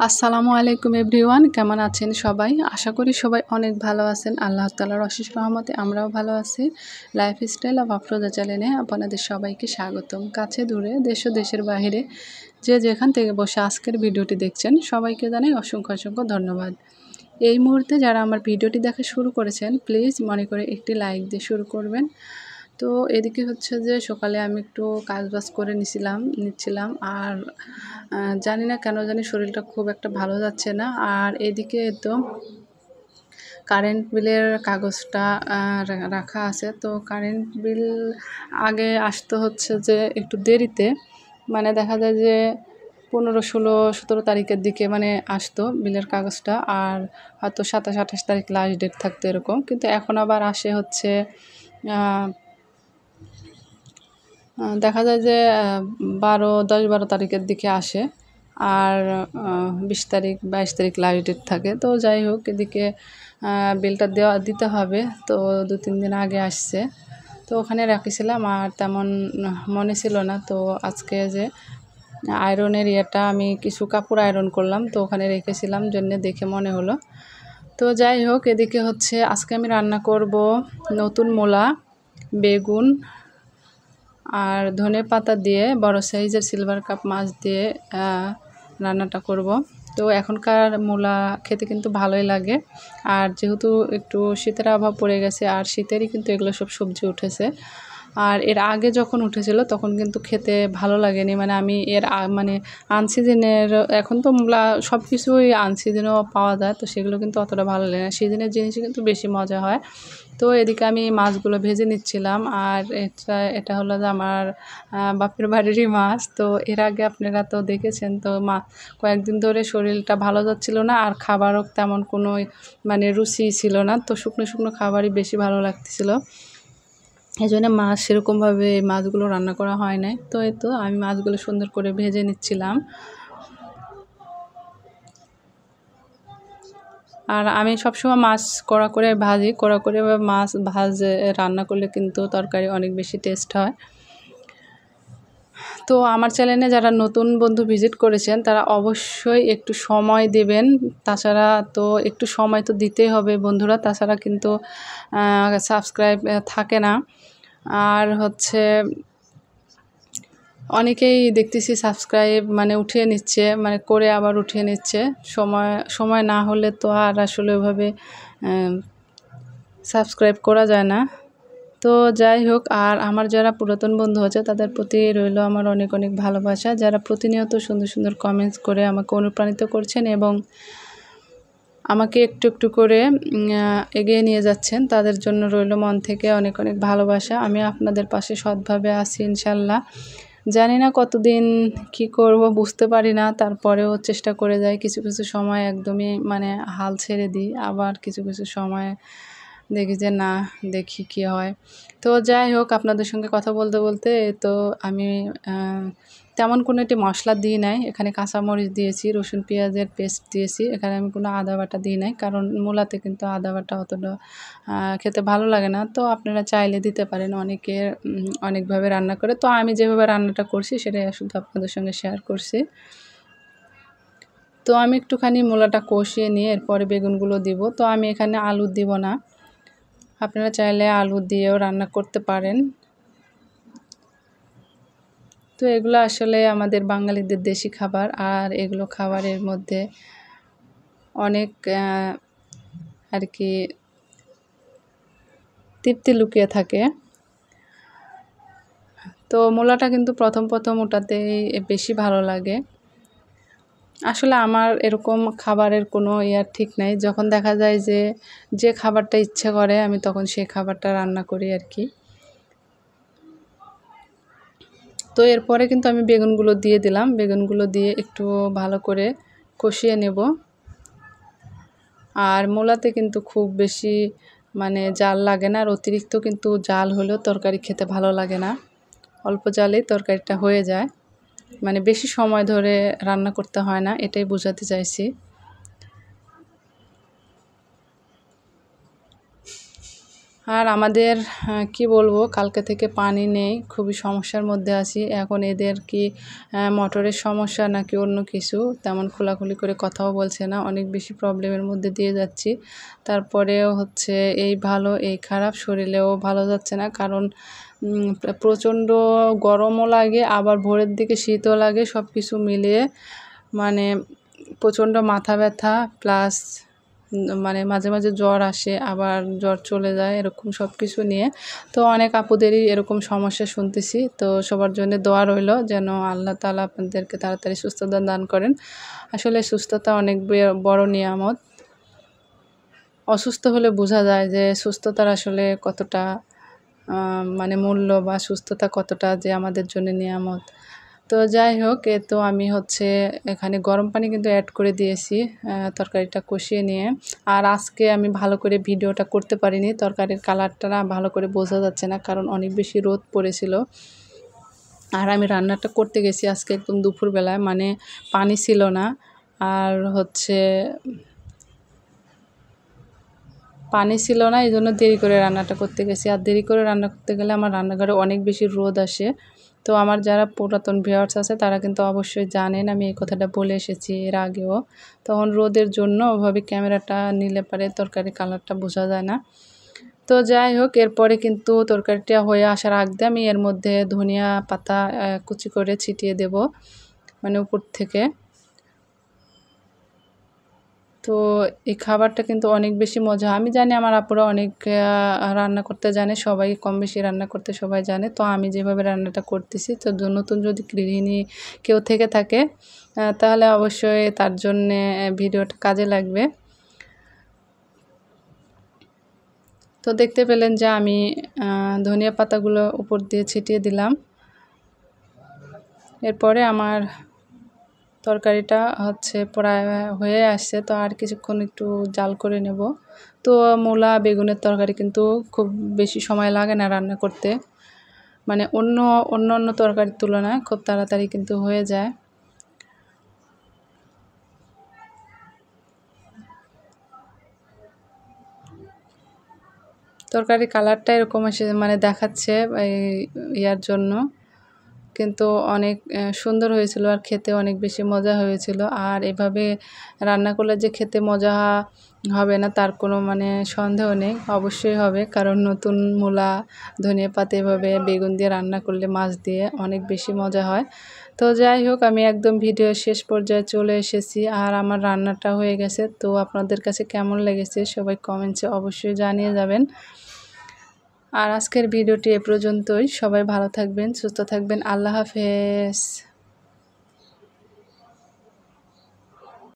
আসসালামু আলাইকুম এভরিওয়ান, কেমন আছেন সবাই? আশা করি সবাই অনেক ভালো আছেন। আল্লাহ তাআলার অশেষ রহমতে আমরাও ভালো আছি। লাইফস্টাইল অফ আফরোজা চ্যানেলে আপনাদের সবাইকে স্বাগতম। কাছে দূরে দেশ ও দেশের বাইরে যে যেখান থেকে বসে আজকের ভিডিওটি দেখছেন সবাইকে জানাই অসংখ্য অসংখ্য ধন্যবাদ। এই মুহূর্তে যারা আমার ভিডিওটি দেখা শুরু করেছেন প্লিজ মনে করে একটি লাইক দিয়ে শুরু করবেন। তো এদিকে হচ্ছে যে সকালে আমি একটু কাজবাজ করে নিচ্ছিলাম আর জানি না কেন জানি শরীরটা খুব একটা ভালো যাচ্ছে না। আর এদিকে তো কারেন্ট বিলের কাগজটা রাখা আছে। তো কারেন্ট বিল আগে আসতে হচ্ছে যে একটু দেরিতে, মানে দেখা যায় যে 15, 16, 17 তারিখের দিকে মানে আসতো বিলের কাগজটা, আর হয়তো 27, 28 তারিখ লাস্ট ডেট থাকতো এরকম। কিন্তু এখন আবার আসে হচ্ছে দেখা যায় যে 10-12 তারিখের দিকে আসে, আর 20 তারিখ 22 তারিখ লাস্ট ডেট থাকে। তো যাই হোক, এদিকে বিলটা দিতে হবে। তো 2-3 দিন আগে আসছে, তো ওখানে রাখিছিলাম আর তেমন মনে ছিল না। তো আজকে যে আয়রনের ইয়েটা আমি কিছু কাপড় আয়রন করলাম, তো ওখানে রেখেছিলাম জন্য দেখে মনে হলো। তো যাই হোক, এদিকে হচ্ছে আজকে আমি রান্না করব নতুন মূলা, বেগুন আর ধনেপাতা দিয়ে বড় সাইজের সিলভার কাপ মাছ দিয়ে রান্নাটা করব। তো এখনকার মূলা খেতে কিন্তু ভালোই লাগে, আর যেহেতু একটু শীতের আবহাওয়া পড়ে গেছে আর শীতেরই কিন্তু এগুলো সব সবজি উঠেছে। আর এর আগে যখন উঠেছিল তখন কিন্তু খেতে ভালো লাগেনি, মানে আমি মানে আনসিজনের, এখন তো মূলা সব কিছুই আনসিজনেও পাওয়া যায়, তো সেগুলো কিন্তু অতটা ভালো লাগে না। সিজনের জিনিসই কিন্তু বেশি মজা হয়। তো এদিকে আমি মাছগুলো ভেজে নিচ্ছিলাম, আর এটা হলো যে আমার বাপের বাড়িরই মাছ। তো এর আগে আপনারা তো দেখেছেন। তো কয়েকদিন ধরে শরীরটা ভালো যাচ্ছিল না, আর খাবারও তেমন কোনো মানে রুচি ছিল না। তো শুকনো শুকনো খাবারই বেশি ভালো লাগতেছিল, এই জন্য মাছ সেরকমভাবে মাছগুলো রান্না করা হয় নাই। তো এই তো আমি মাছগুলো সুন্দর করে ভেজে নিচ্ছিলাম। আর আমি সবসময় মাছ কড়া করে ভাজি, কড়া করে মাছ রান্না করলে কিন্তু তরকারি অনেক বেশি টেস্ট হয়। তো আমার চ্যানেলে যারা নতুন বন্ধু ভিজিট করেছেন তারা অবশ্যই একটু সময় দেবেন। তাছাড়া তো একটু সময় তো দিতেই হবে বন্ধুরা, তাছাড়া কিন্তু সাবস্ক্রাইব থাকে না। আর হচ্ছে অনেকেই দেখতেছি সাবস্ক্রাইব মানে উঠিয়ে নিচ্ছে, মানে করে আবার উঠিয়ে নিচ্ছে। সময় না হলে তো আর আসলে ওইভাবে সাবস্ক্রাইব করা যায় না। তো যাই হোক, আর আমার যারা পুরাতন বন্ধু আছে তাদের প্রতি রইল আমার অনেক অনেক ভালোবাসা, যারা প্রতিনিয়ত সুন্দর সুন্দর কমেন্টস করে আমাকে অনুপ্রাণিত করছেন এবং আমাকে একটু একটু করে এগিয়ে নিয়ে যাচ্ছেন, তাদের জন্য রইল মন থেকে অনেক অনেক ভালোবাসা। আমি আপনাদের পাশে সৎভাবে আছি ইনশাল্লাহ। জানি না কতদিন কি করব বুঝতে পারি না, তারপরেও চেষ্টা করে যাই। কিছু কিছু সময় একদমই মানে হাল ছেড়ে দিই, আবার কিছু কিছু সময় দেখি যে না, দেখি কি হয়। তো যাই হোক, আপনাদের সঙ্গে কথা বলতে বলতে তো আমি তেমন কোনো একটি মশলা দিই নাই। এখানে কাঁচামরিচ দিয়েছি, রসুন পেঁয়াজের পেস্ট দিয়েছি। এখানে আমি কোনো আদা বাটা দিই নাই, কারণ মূলাতে কিন্তু আদা বাটা অতটা খেতে ভালো লাগে না। তো আপনারা চাইলে দিতে পারেন, অনেকে অনেকভাবে রান্না করে। তো আমি যেভাবে রান্নাটা করছি সেটাই শুধু আপনাদের সঙ্গে শেয়ার করছি। তো আমি একটুখানি মূলাটা কষিয়ে নিয়ে এরপরে বেগুনগুলো দিব। তো আমি এখানে আলু দিব না, আপনারা চাইলে আলু দিয়েও রান্না করতে পারেন। তো এগুলো আসলে আমাদের বাঙালিদের দেশি খাবার, আর এগুলো খাবারের মধ্যে অনেক আর কি তৃপ্তি লুকিয়ে থাকে। তো মূলাটা কিন্তু প্রথম প্রথম ওটাতেই বেশি ভালো লাগে। আসলে আমার এরকম খাবারের কোনো ঠিক নাই, যখন দেখা যায় যে যে খাবারটা ইচ্ছে করে আমি তখন সেই খাবারটা রান্না করি আর কি। তো এরপরে কিন্তু আমি বেগুনগুলো দিয়ে দিলাম, বেগুনগুলো দিয়ে একটু ভালো করে কষিয়ে নেব। আর মূলাতে কিন্তু খুব বেশি মানে জাল লাগে না, আর অতিরিক্ত কিন্তু জাল হলেও তরকারি খেতে ভালো লাগে না। অল্প জালেই তরকারিটা হয়ে যায়, মানে বেশি সময় ধরে রান্না করতে হয় না, এটাই বোঝাতে চাইছি। আর আমাদের কি বলবো, কালকে থেকে পানি নেই, খুবই সমস্যার মধ্যে আছি। এখন এদের কি মোটরের সমস্যা নাকি অন্য কিছু, তেমন খোলাখুলি করে কথাও বলছে না, অনেক বেশি প্রবলেমের মধ্যে দিয়ে যাচ্ছি। তারপরেও হচ্ছে এই ভালো এই খারাপ, শরীরেও ভালো যাচ্ছে না, কারণ প্রচণ্ড গরমও লাগে, আবার ভোরের দিকে শীতও লাগে, সব কিছু মিলিয়ে মানে প্রচণ্ড মাথা ব্যথা, প্লাস মানে মাঝে মাঝে জ্বর আসে, আবার জ্বর চলে যায়, এরকম সব কিছু নিয়ে। তো অনেক আপুদেরই এরকম সমস্যা শুনতেছি। তো সবার জন্য দোয়া রইল যেন আল্লাহ তাআলা আপনাদেরকে তাড়াতাড়ি সুস্থতা দান করেন। আসলে সুস্থতা অনেক বড় নিয়ামত। অসুস্থ হলে বোঝা যায় যে সুস্থতার আসলে কতটা মানে মূল্য, বা সুস্থতা কতটা যে আমাদের জন্য নিয়ামত। তো যাই হোক, তো আমি হচ্ছে এখানে গরম পানি কিন্তু অ্যাড করে দিয়েছি তরকারিটা কষিয়ে নিয়ে। আর আজকে আমি ভালো করে ভিডিওটা করতে পারিনি, তরকারির কালারটা না ভালো করে বোঝা যাচ্ছে না, কারণ অনেক বেশি রোদ পড়েছিল। আর আমি রান্নাটা করতে গেছি আজকে একদম দুপুরবেলায়, মানে পানি ছিল না, আর হচ্ছে পানি ছিল না, এই জন্য দেরি করে রান্নাটা করতে গেছি। আর দেরি করে রান্না করতে গেলে আমার রান্নাঘরে অনেক বেশি রোদ আসে। তো আমার যারা পুরাতন ভিউয়ার্স আছে তারা কিন্তু অবশ্যই জানেন, আমি এই কথাটা বলে এসেছি এর আগেও। তখন রোদের জন্য ওভাবে ক্যামেরাটা নিলে পারে তরকারি কালারটা বোঝা যায় না। তো যাই হোক, এরপরে কিন্তু তরকারিটা হয়ে আসার আগ দিয়ে আমি এর মধ্যে ধনিয়া পাতা কুচি করে ছিটিয়ে দেব, মানে উপর থেকে। তো এই খাবারটা কিন্তু অনেক বেশি মজা। আমি জানি আমার আপুরা অনেক রান্না করতে জানে, সবাই কম বেশি রান্না করতে সবাই জানে। তো আমি যেভাবে রান্নাটা করতেছি, তো নতুন যদি গৃহিণী কেউ থেকে থাকে তাহলে অবশ্যই তার জন্যে ভিডিওটা কাজে লাগবে। তো দেখতে পেলেন যে আমি ধনিয়া পাতাগুলো উপর দিয়ে ছিটিয়ে দিলাম। এরপরে আমার তরকারিটা হচ্ছে প্রায় হয়ে আসছে, তো আর কিছুক্ষণ একটু জাল করে নেব। তো মূলা বেগুনের তরকারি কিন্তু খুব বেশি সময় লাগে না রান্না করতে, মানে অন্য তরকারির তুলনায় খুব তাড়াতাড়ি কিন্তু হয়ে যায়। তরকারির কালারটা এরকম এসে মানে দেখাচ্ছে এই ইয়ার জন্য, কিন্তু অনেক সুন্দর হয়েছিল, আর খেতে অনেক বেশি মজা হয়েছিল। আর এভাবে রান্না করলে যে খেতে মজা হবে না তার কোনো মানে সন্দেহ নেই, অবশ্যই হবে, কারণ নতুন মূলা ধনিয়া পাতা এভাবে বেগুন দিয়ে রান্না করলে, মাছ দিয়ে, অনেক বেশি মজা হয়। তো যাই হোক, আমি একদম ভিডিও শেষ পর্যায়ে চলে এসেছি, আর আমার রান্নাটা হয়ে গেছে। তো আপনাদের কাছে কেমন লেগেছে সবাই কমেন্টসে অবশ্যই জানিয়ে যাবেন। আর আজকের ভিডিওটি এ পর্যন্তই। সবাই ভালো থাকবেন, সুস্থ থাকবেন। আল্লাহ হাফেজ।